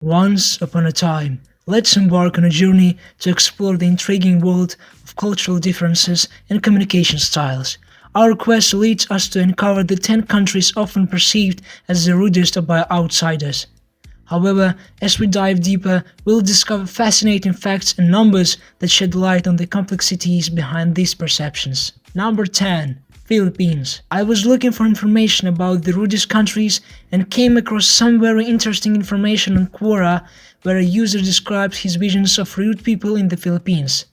Once upon a time, let's embark on a journey to explore the intriguing world of cultural differences and communication styles. Our quest leads us to uncover the 10 countries often perceived as the rudest by outsiders. However, as we dive deeper, we'll discover fascinating facts and numbers that shed light on the complexities behind these perceptions. Number 10. Philippines. I was looking for information about the rudest countries and came across some very interesting information on Quora, where a user describes his visions of rude people in the Philippines.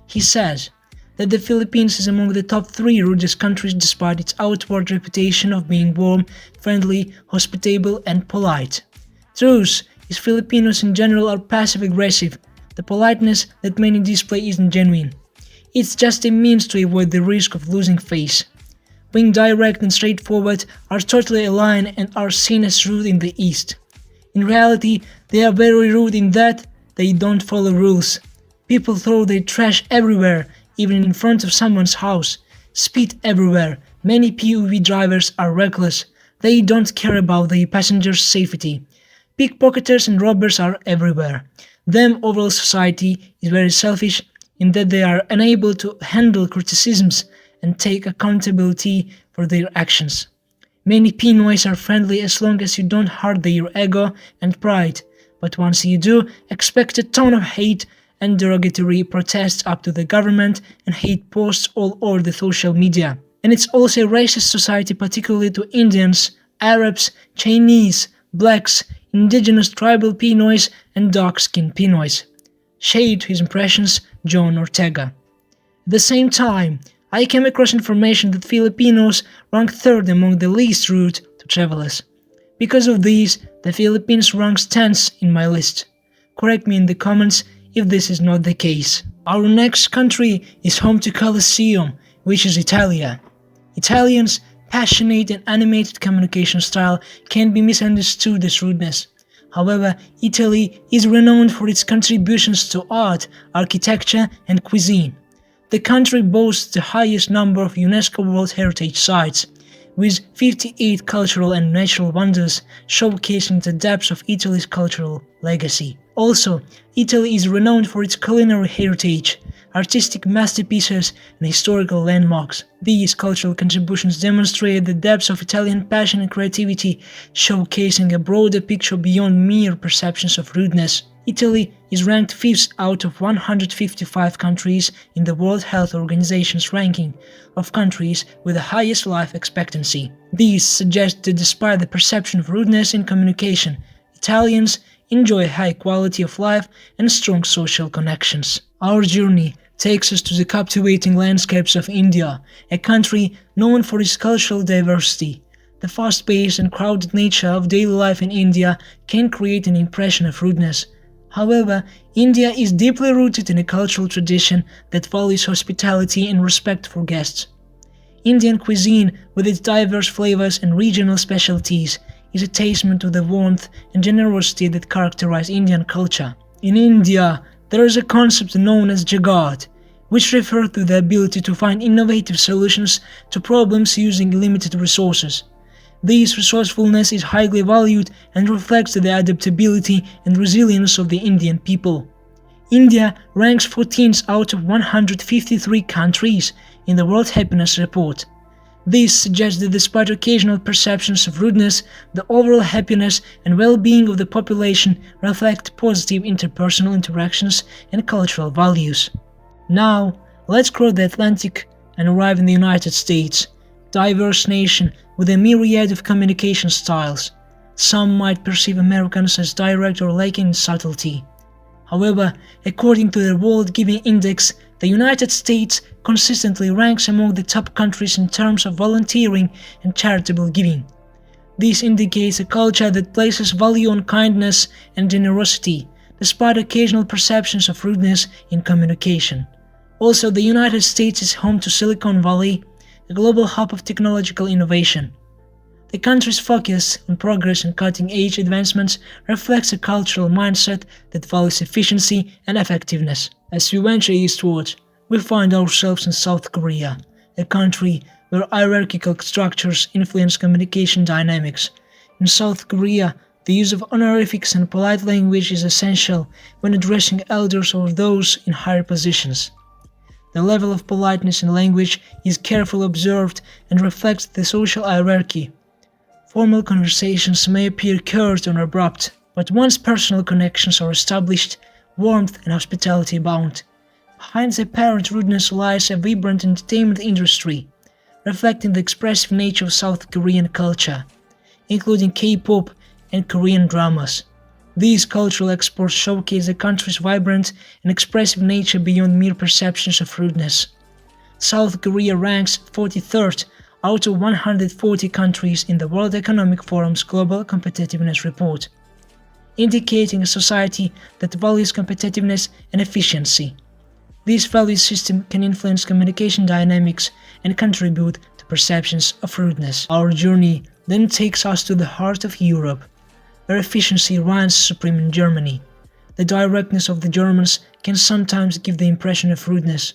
He says that the Philippines is among the top 3 rudest countries despite its outward reputation of being warm, friendly, hospitable, and polite. Truth is Filipinos in general are passive-aggressive. The politeness that many display isn't genuine. It's just a means to avoid the risk of losing face. Being direct and straightforward are totally aligned and are seen as rude in the East. In reality, they are very rude in that they don't follow rules. People throw their trash everywhere, even in front of someone's house. Speed everywhere. Many PUV drivers are reckless. They don't care about the passengers' safety. Pickpocketers and robbers are everywhere. Them overall society is very selfish in that they are unable to handle criticisms and take accountability for their actions. Many Pinoys are friendly as long as you don't hurt their ego and pride, but once you do, expect a ton of hate and derogatory protests up to the government and hate posts all over the social media. And it's also a racist society, particularly to Indians, Arabs, Chinese, blacks, indigenous tribal Pinoys, and dark-skinned Pinoys. Shade his impressions, John Ortega. At the same time, I came across information that Filipinos rank 3rd among the least rude to travelers. Because of these, the Philippines ranks 10th in my list. Correct me in the comments if this is not the case. Our next country is home to Colosseum, which is Italia. Italians' passionate and animated communication style can be misunderstood as rudeness. However, Italy is renowned for its contributions to art, architecture, and cuisine. The country boasts the highest number of UNESCO World Heritage Sites, with 58 cultural and natural wonders showcasing the depths of Italy's cultural legacy. Also, Italy is renowned for its culinary heritage, artistic masterpieces, and historical landmarks. These cultural contributions demonstrate the depths of Italian passion and creativity, showcasing a broader picture beyond mere perceptions of rudeness. Italy is ranked 5th out of 155 countries in the World Health Organization's ranking of countries with the highest life expectancy. These suggest that despite the perception of rudeness in communication, Italians enjoy a high quality of life and strong social connections. Our journey takes us to the captivating landscapes of India, a country known for its cultural diversity. The fast-paced and crowded nature of daily life in India can create an impression of rudeness. However, India is deeply rooted in a cultural tradition that values hospitality and respect for guests. Indian cuisine, with its diverse flavors and regional specialties, is a testament to the warmth and generosity that characterize Indian culture. In India, there is a concept known as Jugaad, which refers to the ability to find innovative solutions to problems using limited resources. This resourcefulness is highly valued and reflects the adaptability and resilience of the Indian people. India ranks 14th out of 153 countries in the World Happiness Report. This suggests that despite occasional perceptions of rudeness, the overall happiness and well-being of the population reflect positive interpersonal interactions and cultural values. Now, let's cross the Atlantic and arrive in the United States, diverse nation with a myriad of communication styles. Some might perceive Americans as direct or lacking in subtlety. However, according to the World Giving Index, the United States consistently ranks among the top countries in terms of volunteering and charitable giving. This indicates a culture that places value on kindness and generosity, despite occasional perceptions of rudeness in communication. Also, the United States is home to Silicon Valley, a global hub of technological innovation. The country's focus on progress and cutting-edge advancements reflects a cultural mindset that values efficiency and effectiveness. As we venture eastward, we find ourselves in South Korea, a country where hierarchical structures influence communication dynamics. In South Korea, The use of honorifics and polite language is essential when addressing elders or those in higher positions. The level of politeness in language is carefully observed and reflects the social hierarchy. Formal conversations may appear curt or abrupt, but once personal connections are established, warmth and hospitality abound. Behind the apparent rudeness lies a vibrant entertainment industry, reflecting the expressive nature of South Korean culture, including K-pop and Korean dramas. These cultural exports showcase the country's vibrant and expressive nature beyond mere perceptions of rudeness. South Korea ranks 43rd out of 140 countries in the World Economic Forum's Global Competitiveness Report, indicating a society that values competitiveness and efficiency. This value system can influence communication dynamics and contribute to perceptions of rudeness. Our journey then takes us to the heart of Europe, where efficiency reigns supreme in Germany. The directness of the Germans can sometimes give the impression of rudeness,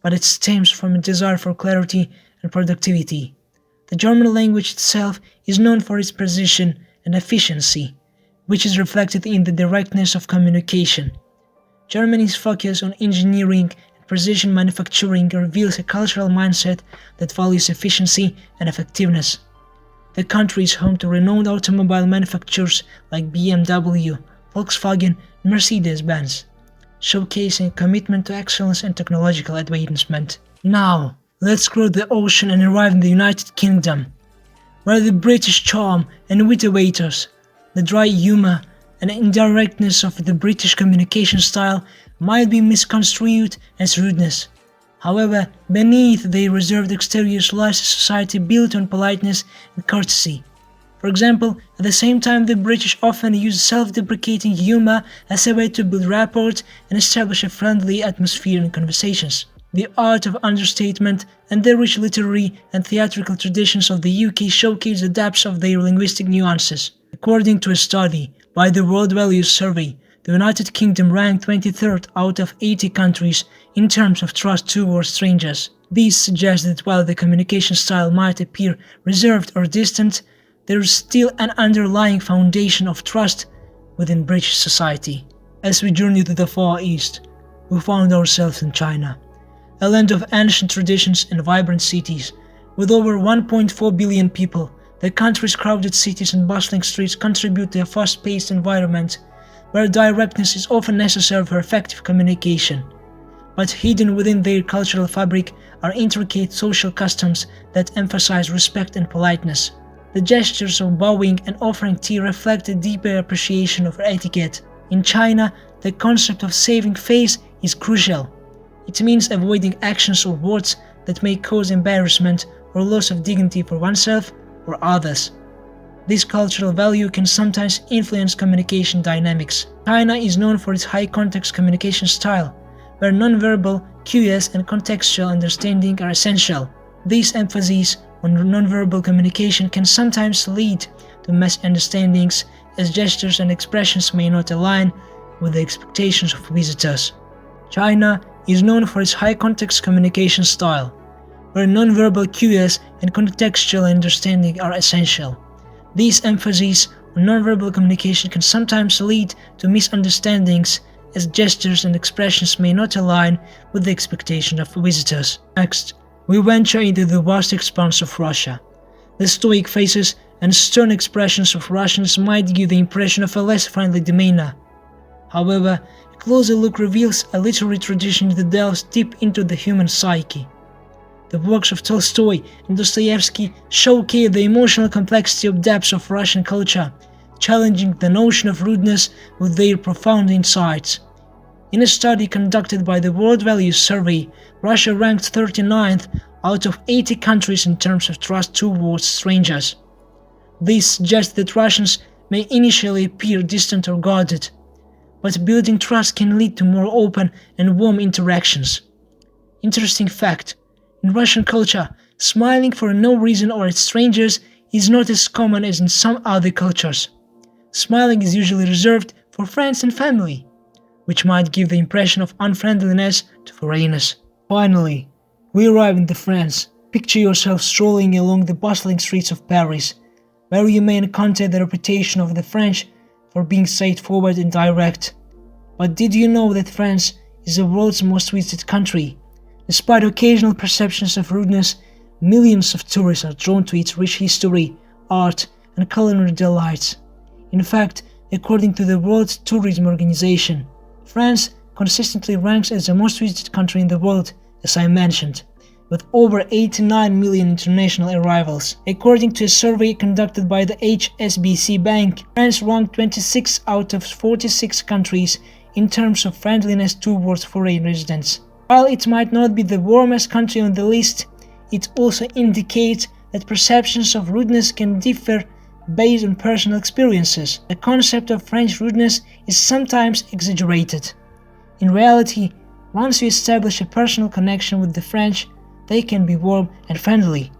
but it stems from a desire for clarity and productivity. The German language itself is known for its precision and efficiency, which is reflected in the directness of communication. Germany's focus on engineering and precision manufacturing reveals a cultural mindset that values efficiency and effectiveness. The country is home to renowned automobile manufacturers like BMW, Volkswagen, and Mercedes-Benz, showcasing a commitment to excellence and technological advancement. Now, let's cross the ocean and arrive in the United Kingdom, where the British charm and wit await us. The dry humour and indirectness of the British communication style might be misconstrued as rudeness. However, beneath their reserved exteriors lies a society built on politeness and courtesy. For example, at the same time the British often use self-deprecating humour as a way to build rapport and establish a friendly atmosphere in conversations. The art of understatement and the rich literary and theatrical traditions of the UK showcase the depths of their linguistic nuances. According to a study by the World Values Survey, the United Kingdom ranked 23rd out of 80 countries in terms of trust towards strangers. This suggests that while the communication style might appear reserved or distant, there is still an underlying foundation of trust within British society. As we journey to the Far East, we found ourselves in China, a land of ancient traditions and vibrant cities. With over 1.4 billion people, the country's crowded cities and bustling streets contribute to a fast-paced environment where directness is often necessary for effective communication. But hidden within their cultural fabric are intricate social customs that emphasize respect and politeness. The gestures of bowing and offering tea reflect a deeper appreciation of etiquette. In China, the concept of saving face is crucial. It means avoiding actions or words that may cause embarrassment or loss of dignity for oneself or others. This cultural value can sometimes influence communication dynamics. China is known for its high-context communication style, where nonverbal cues and contextual understanding are essential. This emphasis on nonverbal communication can sometimes lead to misunderstandings, as gestures and expressions may not align with the expectations of visitors. China is known for its high-context communication style, where nonverbal cues and contextual understanding are essential. This emphasis on nonverbal communication can sometimes lead to misunderstandings, as gestures and expressions may not align with the expectation of visitors. Next, we venture into the vast expanse of Russia. The stoic faces and stern expressions of Russians might give the impression of a less friendly demeanor. However, a closer look reveals a literary tradition that delves deep into the human psyche. The works of Tolstoy and Dostoevsky showcase the emotional complexity of depths of Russian culture, challenging the notion of rudeness with their profound insights. In a study conducted by the World Values Survey, Russia ranked 39th out of 80 countries in terms of trust towards strangers. This suggests that Russians may initially appear distant or guarded, but building trust can lead to more open and warm interactions. Interesting fact: in Russian culture, smiling for no reason or at strangers is not as common as in some other cultures. Smiling is usually reserved for friends and family, which might give the impression of unfriendliness to foreigners. Finally, we arrive in France. Picture yourself strolling along the bustling streets of Paris, where you may encounter the reputation of the French for being straightforward and direct. But did you know that France is the world's most visited country? Despite occasional perceptions of rudeness, millions of tourists are drawn to its rich history, art, and culinary delights. In fact, according to the World Tourism Organization, France consistently ranks as the most visited country in the world, as I mentioned, with over 89 million international arrivals. According to a survey conducted by the HSBC Bank, France ranked 26 out of 46 countries in terms of friendliness towards foreign residents. While it might not be the warmest country on the list, it also indicates that perceptions of rudeness can differ based on personal experiences. The concept of French rudeness is sometimes exaggerated. In reality, once you establish a personal connection with the French, they can be warm and friendly.